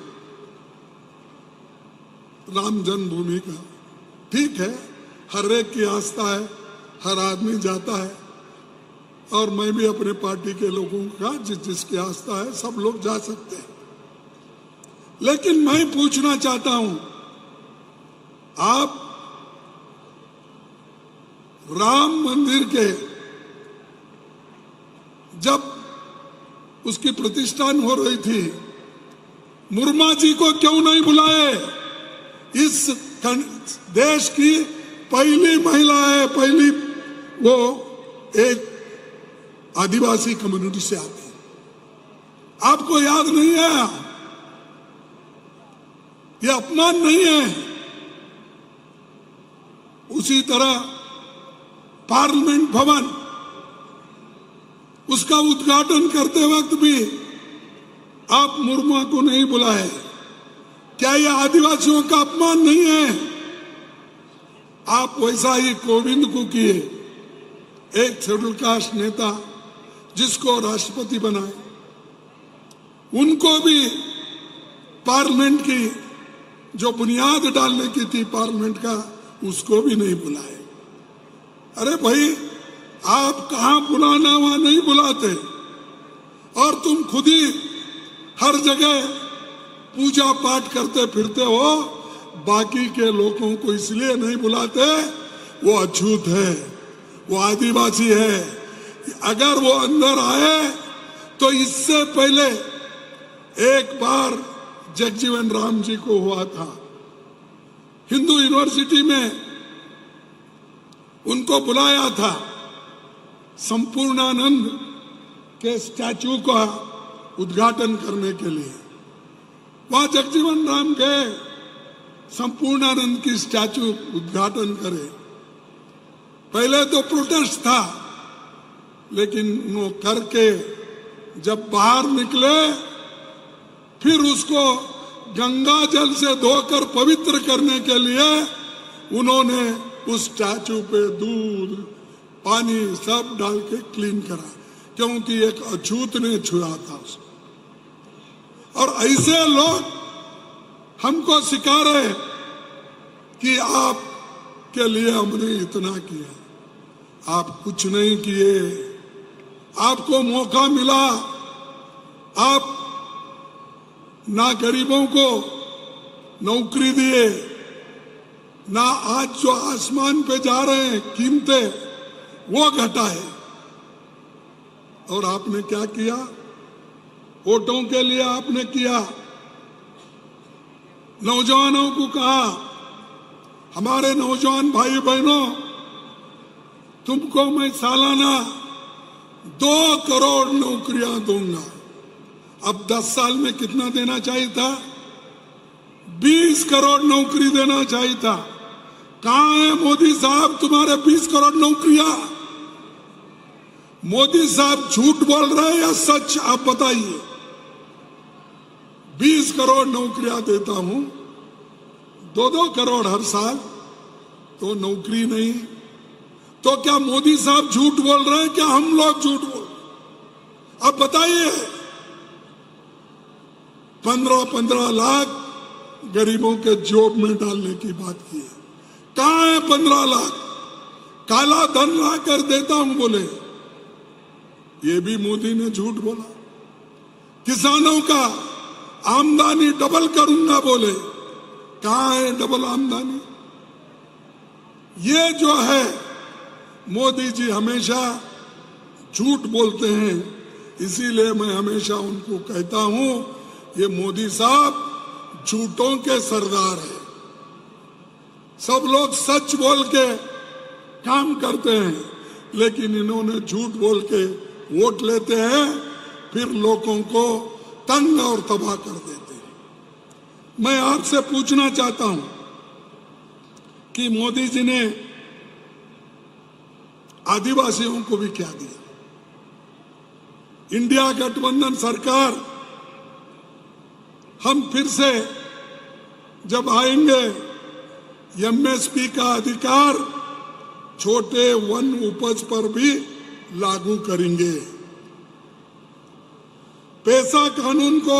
राम जन्मभूमि का। ठीक है, हर एक की आस्था है, हर आदमी जाता है, और मैं भी अपने पार्टी के लोगों का जिसकी आस्था है, सब लोग जा सकते हैं। लेकिन मैं पूछना चाहता हूं, आप राम मंदिर के जब उसकी प्रतिष्ठान हो रही थी, मुर्मा जी को क्यों नहीं बुलाए? इस देश की पहली महिला है, पहली वो एक आदिवासी कम्युनिटी से आती है। आपको याद नहीं है? ये अपमान नहीं है? उसी तरह पार्लियामेंट भवन, उसका उद्घाटन करते वक्त भी आप मुर्मू को नहीं बुलाए। क्या यह आदिवासियों का अपमान नहीं है? आप वैसा ही कोविंद को किए, एक शेड्यूल कास्ट नेता जिसको राष्ट्रपति बनाए, उनको भी पार्लियामेंट की जो बुनियाद डालने की थी पार्लियामेंट का, उसको भी नहीं बुलाए। अरे भाई, आप कहां बुलाना वहां नहीं बुलाते, और तुम खुद ही हर जगह पूजा पाठ करते फिरते हो। बाकी के लोगों को इसलिए नहीं बुलाते, वो अछूत है, वो आदिवासी है। अगर वो अंदर आए तो इससे पहले एक बार जगजीवन राम जी को हुआ था, हिंदू यूनिवर्सिटी में उनको बुलाया था संपूर्णानंद के स्टैचू का उद्घाटन करने के लिए। वहां जगजीवन राम गए, संपूर्णानंद की स्टैचू उद्घाटन करे। पहले तो प्रोटेस्ट था, लेकिन वो करके जब बाहर निकले, फिर उसको गंगा जल से धोकर पवित्र करने के लिए उन्होंने उस स्टैचू पे दूध पानी सब डाल के क्लीन करा, क्योंकि एक अछूत ने छुआ था उसको। और ऐसे लोग हमको सिखा रहे कि आप के लिए हमने इतना किया, आप कुछ नहीं किए। आपको मौका मिला, आप ना गरीबों को नौकरी दिए, ना आज जो आसमान पे जा रहे हैं कीमतें, वो घटाए। और आपने क्या किया? वोटों के लिए आपने किया। नौजवानों को कहा, हमारे नौजवान भाई बहनों, तुमको मैं सालाना 2 करोड़ नौकरियां दूंगा। अब 10 साल में कितना देना चाहिए था? 20 करोड़ नौकरी देना चाहिए था। कहां है मोदी साहब तुम्हारे 20 करोड़ नौकरियां? मोदी साहब झूठ बोल रहे हैं या सच? आप बताइए। 20 करोड़ नौकरियां देता हूं, 2-2 करोड़ हर साल, तो नौकरी नहीं। तो क्या मोदी साहब झूठ बोल रहे हैं, क्या हम लोग झूठ बोल रहे हैं? अब बताइए। 15-15 लाख गरीबों के जॉब में डालने की बात की है। कहां है 15 लाख? काला धन ला कर देता हूं बोले, ये भी मोदी ने झूठ बोला। किसानों का आमदनी डबल करूंगा बोले, कहां है डबल आमदनी? ये जो है, मोदी जी हमेशा झूठ बोलते हैं। इसीलिए मैं हमेशा उनको कहता हूं, ये मोदी साहब झूठों के सरदार है। सब लोग सच बोल के काम करते हैं, लेकिन इन्होंने झूठ बोल के वोट लेते हैं, फिर लोगों को तंग और तबाह कर देते हैं। मैं आपसे पूछना चाहता हूं कि मोदी जी ने आदिवासियों को भी क्या दिया? इंडिया गठबंधन सरकार हम फिर से जब आएंगे, एमएसपी का अधिकार छोटे वन उपज पर भी लागू करेंगे। पैसा कानून को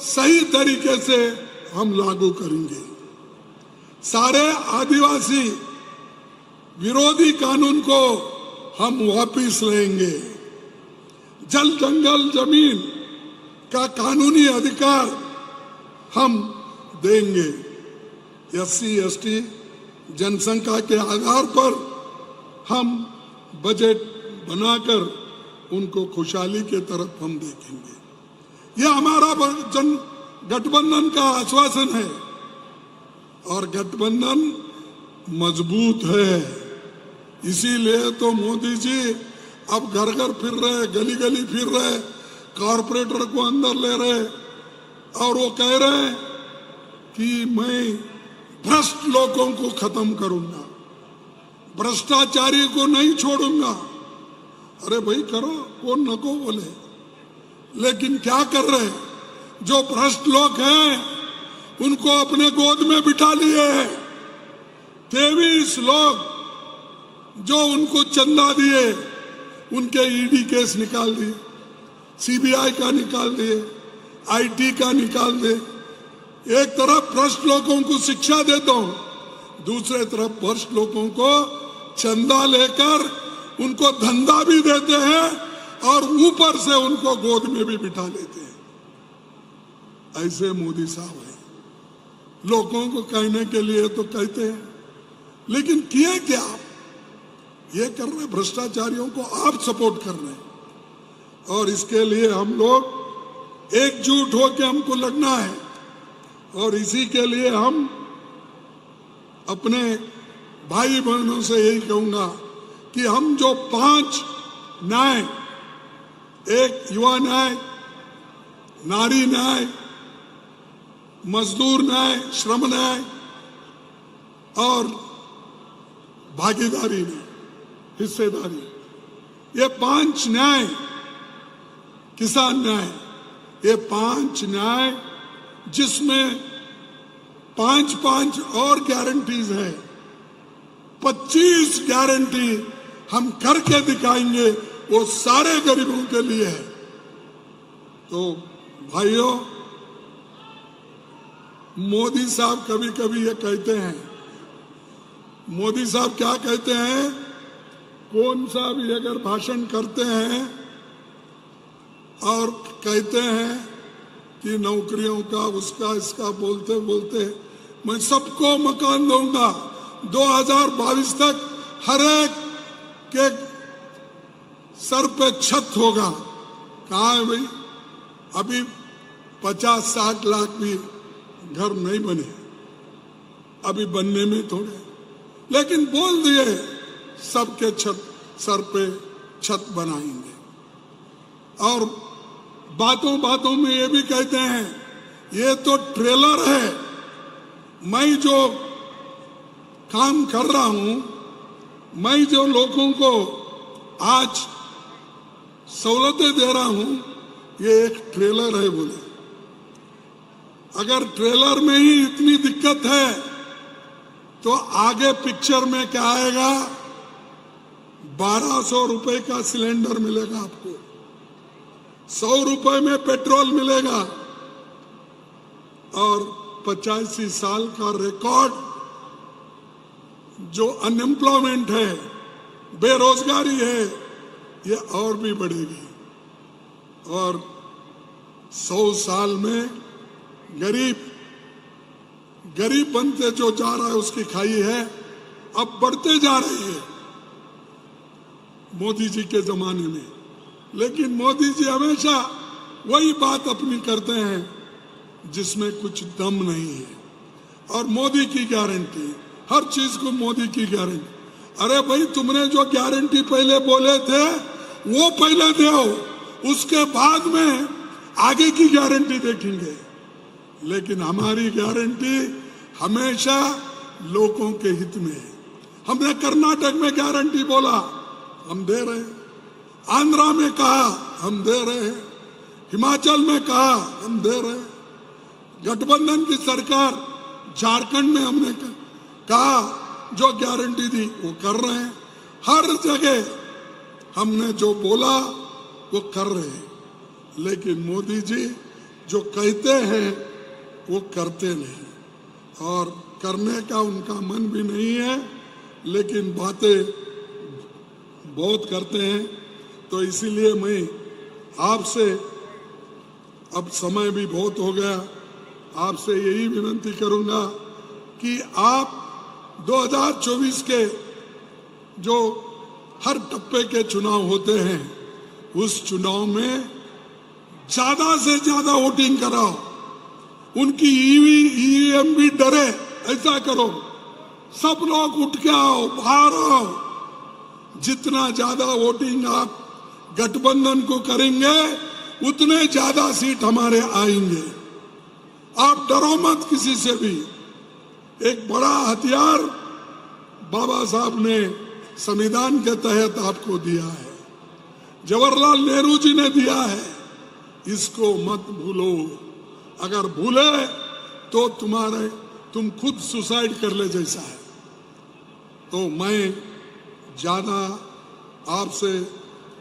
सही तरीके से हम लागू करेंगे। सारे आदिवासी विरोधी कानून को हम वापस लेंगे। जल जंगल जमीन का कानूनी अधिकार हम देंगे। एससी एसटी जनसंख्या के आधार पर हम बजट बनाकर उनको खुशहाली के तरफ हम देखेंगे। यह हमारा गठबंधन का आश्वासन है और गठबंधन मजबूत है। इसीलिए तो मोदी जी अब घर घर फिर रहे, गली गली फिर रहे, कॉरपोरेटर को अंदर ले रहे और वो कह रहे हैं कि मैं भ्रष्ट लोगों को खत्म करूंगा, भ्रष्टाचारी को नहीं छोड़ूंगा। अरे भाई करो, कौन न को बोले, लेकिन क्या कर रहे हैं? जो भ्रष्ट लोग हैं उनको अपने गोद में बिठा लिए हैं। 23 लोग जो उनको चंदा दिए उनके ईडी केस निकाल दिए, सीबीआई का निकाल दिए, आईटी का निकाल दिए। एक तरफ भ्रष्ट लोगों को शिक्षा देता हूं, दूसरे तरफ भ्रष्ट लोगों को चंदा लेकर उनको धंधा भी देते हैं और ऊपर से उनको गोद में भी बिठा लेते हैं। ऐसे मोदी साहब है। लोगों को कहने के लिए तो कहते हैं, लेकिन किए क्या? ये कर रहे भ्रष्टाचारियों को आप सपोर्ट कर रहे हैं और इसके लिए हम लोग एकजुट होकर हमको लगना है। और इसी के लिए हम अपने भाई बहनों से यही कहूंगा कि हम जो 5 न्याय, एक युवा न्याय, नारी न्याय, मजदूर न्याय, श्रम न्याय और भागीदारी न्याय, हिस्सेदारी, ये 5 न्याय, किसान न्याय, ये 5 न्याय जिसमें 5-5 और गारंटीज है, 25 गारंटी हम करके दिखाएंगे, वो सारे गरीबों के लिए है। तो भाइयों, मोदी साहब कभी कभी ये कहते हैं, मोदी साहब क्या कहते हैं, कौन सा भी अगर भाषण करते हैं और कहते हैं कि नौकरियों का, उसका, इसका बोलते बोलते मैं सबको मकान दूंगा, 2022 तक हर एक के सर पे छत होगा। कहाँ है भाई? अभी 50-60 लाख भी घर नहीं बने, अभी बनने में थोड़े, लेकिन बोल दिए सबके छत, सर पे छत बनाएंगे। और बातों बातों में ये भी कहते हैं ये तो ट्रेलर है, मैं जो काम कर रहा हूं, मैं जो लोगों को आज सहूलतें दे रहा हूं, ये एक ट्रेलर है बोले। अगर ट्रेलर में ही इतनी दिक्कत है तो आगे पिक्चर में क्या आएगा? 1200 रुपए का सिलेंडर मिलेगा आपको, 100 रुपए में पेट्रोल मिलेगा और 85 साल का रिकॉर्ड जो अनएम्प्लॉयमेंट है, बेरोजगारी है, ये और भी बढ़ेगी। और 100 साल में गरीब बनते जो जा रहा है उसकी खाई है अब बढ़ते जा रही है मोदी जी के जमाने में। लेकिन मोदी जी हमेशा वही बात अपनी करते हैं जिसमें कुछ दम नहीं है। और मोदी की गारंटी, हर चीज को मोदी की गारंटी। अरे भाई, तुमने जो गारंटी पहले बोले थे वो पहले दो, उसके बाद में आगे की गारंटी देखेंगे। लेकिन हमारी गारंटी हमेशा लोगों के हित में है। हमने कर्नाटक में गारंटी बोला, हम दे रहे हैं। आंध्रा में कहा, हम दे रहे हैं, हिमाचल में कहा हम दे रहे हैं, गठबंधन की सरकार झारखंड में हमने कहा जो गारंटी दी वो कर रहे हैं, हर जगह हमने जो बोला वो कर रहे हैं। लेकिन मोदी जी जो कहते हैं वो करते नहीं और करने का उनका मन भी नहीं है, लेकिन बातें बहुत करते हैं। तो इसीलिए मैं आपसे, अब समय भी बहुत हो गया, आपसे यही विनती करूंगा कि आप 2024 के जो हर टप्पे के चुनाव होते हैं उस चुनाव में ज्यादा से ज्यादा वोटिंग कराओ, उनकी ईवीएम भी डरे ऐसा करो, सब लोग उठ के आओ, बाहर आओ, जितना ज्यादा वोटिंग आप गठबंधन को करेंगे उतने ज्यादा सीट हमारे आएंगे। आप डरो मत किसी से भी। एक बड़ा हथियार बाबा साहब ने संविधान के तहत आपको दिया है, जवाहरलाल नेहरू जी ने दिया है, इसको मत भूलो। अगर भूले तो तुम खुद सुसाइड कर ले जैसा है। तो मैं ज्यादा आपसे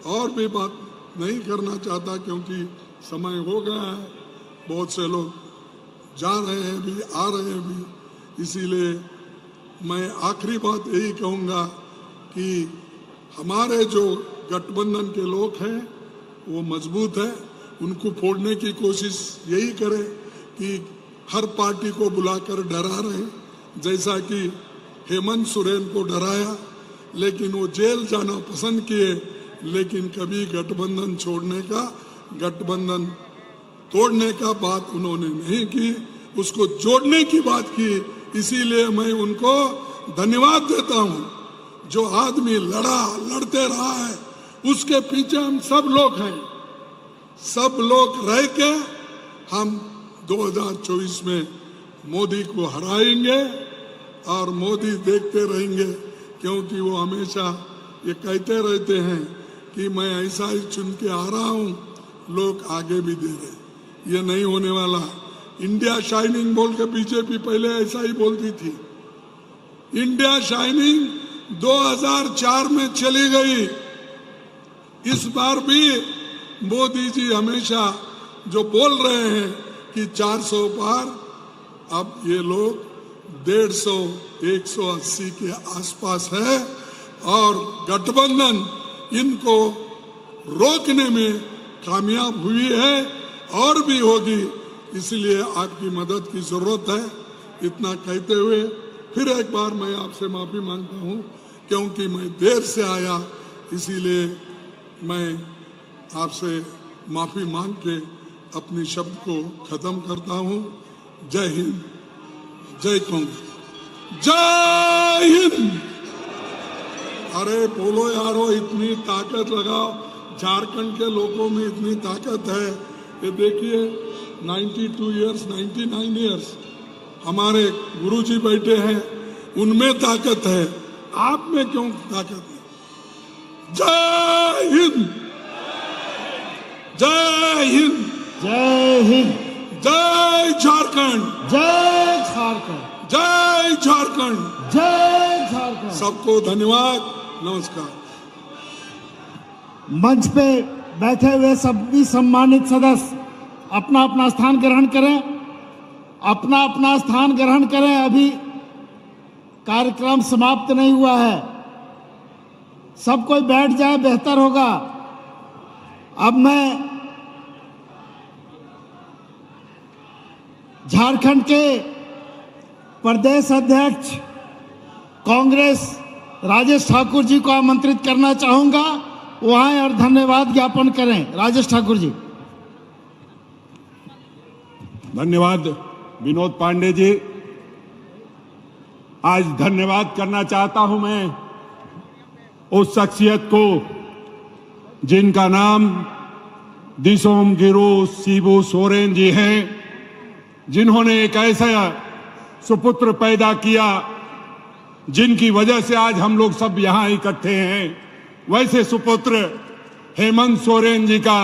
और भी बात नहीं करना चाहता क्योंकि समय हो गया है, बहुत से लोग जा रहे हैं भी, आ रहे हैं भी। इसीलिए मैं आखिरी बात यही कहूंगा कि हमारे जो गठबंधन के लोग हैं वो मजबूत है, उनको फोड़ने की कोशिश यही करें कि हर पार्टी को बुलाकर डरा रहे, जैसा कि हेमंत सोरेन को डराया, लेकिन वो जेल जाना पसंद किए, लेकिन कभी गठबंधन गठबंधन तोड़ने का बात उन्होंने नहीं की, उसको जोड़ने की बात की। इसीलिए मैं उनको धन्यवाद देता हूं। जो आदमी लड़ते रहा है उसके पीछे हम सब लोग हैं, सब लोग रह के हम 2024 में मोदी को हराएंगे और मोदी देखते रहेंगे, क्योंकि वो हमेशा ये कहते रहते हैं कि मैं ऐसा ही चुन के आ रहा हूं, लोग आगे भी दे रहे। ये नहीं होने वाला। इंडिया शाइनिंग बोल के बीजेपी पहले ऐसा ही बोलती थी। इंडिया शाइनिंग 2004 में चली गई। इस बार भी मोदी जी हमेशा जो बोल रहे हैं कि 400 पार, अब ये लोग 150 180 के आसपास है और गठबंधन इनको रोकने में कामयाब हुई है और भी होगी। इसलिए आपकी मदद की जरूरत है। इतना कहते हुए फिर एक बार मैं आपसे माफी मांगता हूं, क्योंकि मैं देर से आया, इसीलिए मैं आपसे माफी मांग के अपने शब्द को खत्म करता हूं। जय हिंद, जय कांग्रेस, जय हिंद। अरे बोलो यारो, इतनी ताकत लगाओ। झारखंड के लोगों में इतनी ताकत है। ये देखिए 92 इयर्स 99 इयर्स हमारे गुरुजी बैठे हैं, उनमें ताकत है, आप में क्यों ताकत है? जय हिंद, जय हिंद, जय हिंद, जय झारखंड, जय झारखंड, जय झारखंड, जय झारखंड। सबको धन्यवाद, नमस्कार। मंच पे बैठे हुए सभी सम्मानित सदस्य अपना अपना स्थान ग्रहण करें, अपना अपना स्थान ग्रहण करें। अभी कार्यक्रम समाप्त नहीं हुआ है, सब कोई बैठ जाए, बेहतर होगा। अब मैं झारखंड के प्रदेश अध्यक्ष कांग्रेस राजेश ठाकुर जी को आमंत्रित करना चाहूंगा, वो आए और धन्यवाद ज्ञापन करें। राजेश ठाकुर जी। धन्यवाद विनोद पांडे जी। आज धन्यवाद करना चाहता हूं मैं उस शख्सियत को जिनका नाम दिसोम गिरू शिबू सोरेन जी हैं, जिन्होंने एक ऐसा सुपुत्र पैदा किया जिनकी वजह से आज हम लोग सब यहां इकट्ठे हैं। वैसे सुपुत्र हेमंत सोरेन जी का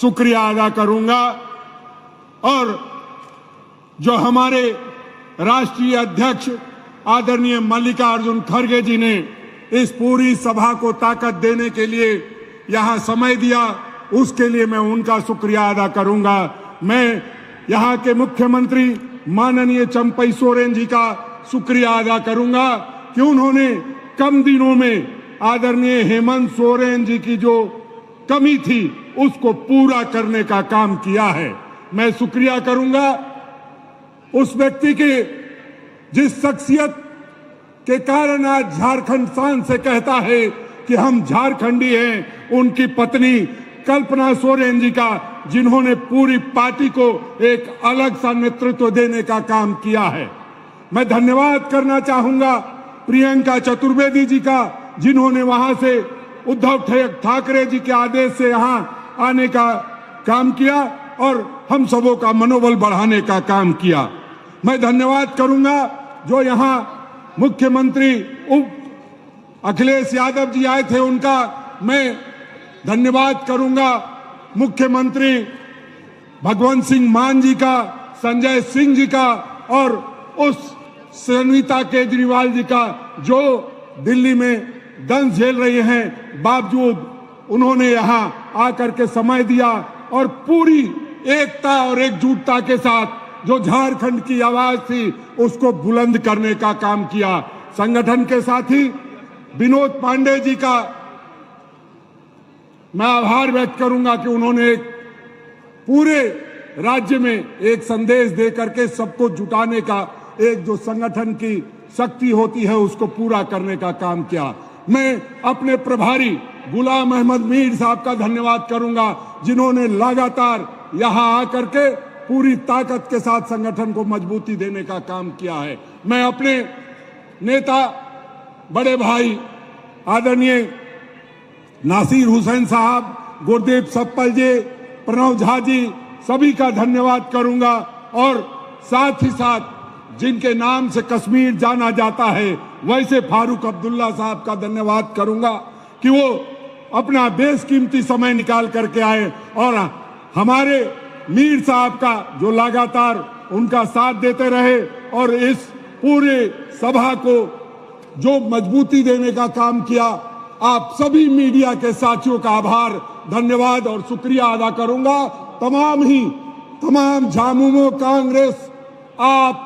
शुक्रिया अदा करूंगा और जो हमारे राष्ट्रीय अध्यक्ष आदरणीय मल्लिकार्जुन खड़गे जी ने इस पूरी सभा को ताकत देने के लिए यहां समय दिया, उसके लिए मैं उनका शुक्रिया अदा करूंगा। मैं यहां के मुख्यमंत्री माननीय चंपई सोरेन जी का शुक्रिया अदा करूंगा कि उन्होंने कम दिनों में आदरणीय हेमंत सोरेन जी की जो कमी थी उसको पूरा करने का काम किया है। मैं शुक्रिया करूंगा उस व्यक्ति के जिस शख्सियत के कारण आज झारखंड शान से कहता है कि हम झारखंडी हैं, उनकी पत्नी कल्पना सोरेन जी का, जिन्होंने पूरी पार्टी को एक अलग सा नेतृत्व देने का काम किया है। मैं धन्यवाद करना चाहूंगा प्रियंका चतुर्वेदी जी का, जिन्होंने वहां से उद्धव ठाकरे जी के आदेश से यहां आने का काम किया और हम सबों का मनोबल बढ़ाने का काम किया। मैं धन्यवाद करूंगा जो यहां मुख्यमंत्री अखिलेश यादव जी आए थे, उनका मैं धन्यवाद करूंगा। मुख्यमंत्री भगवंत सिंह मान जी का, संजय सिंह जी का और उस सुनीता केजरीवाल जी का, जो दिल्ली में दंश झेल रहे हैं, बावजूद उन्होंने यहां आकर के समय दिया और पूरी एकता और एकजुटता के साथ जो झारखंड की आवाज थी उसको बुलंद करने का काम किया। संगठन के साथी विनोद पांडे जी का मैं आभार व्यक्त करूंगा कि उन्होंने एक पूरे राज्य में एक संदेश दे करके सबको जुटाने का, एक जो संगठन की शक्ति होती है उसको पूरा करने का काम किया। मैं अपने प्रभारी गुलाम अहमद मीर साहब का धन्यवाद करूंगा, जिन्होंने लगातार यहां आकर के पूरी ताकत के साथ संगठन को मजबूती देने का काम किया है। मैं अपने नेता बड़े भाई आदरणीय नासिर हुसैन साहब, गुरदीप सप्पल जी, प्रणव झा जी, सभी का धन्यवाद करूंगा और साथ ही साथ जिनके नाम से कश्मीर जाना जाता है वैसे फारूक अब्दुल्ला साहब का धन्यवाद करूंगा कि वो अपना बेशकीमती समय निकाल करके आए और हमारे मीर साहब का जो लगातार उनका साथ देते रहे और इस पूरे सभा को जो मजबूती देने का काम किया। आप सभी मीडिया के साथियों का आभार, धन्यवाद और शुक्रिया अदा करूंगा। तमाम झामुमो कांग्रेस आप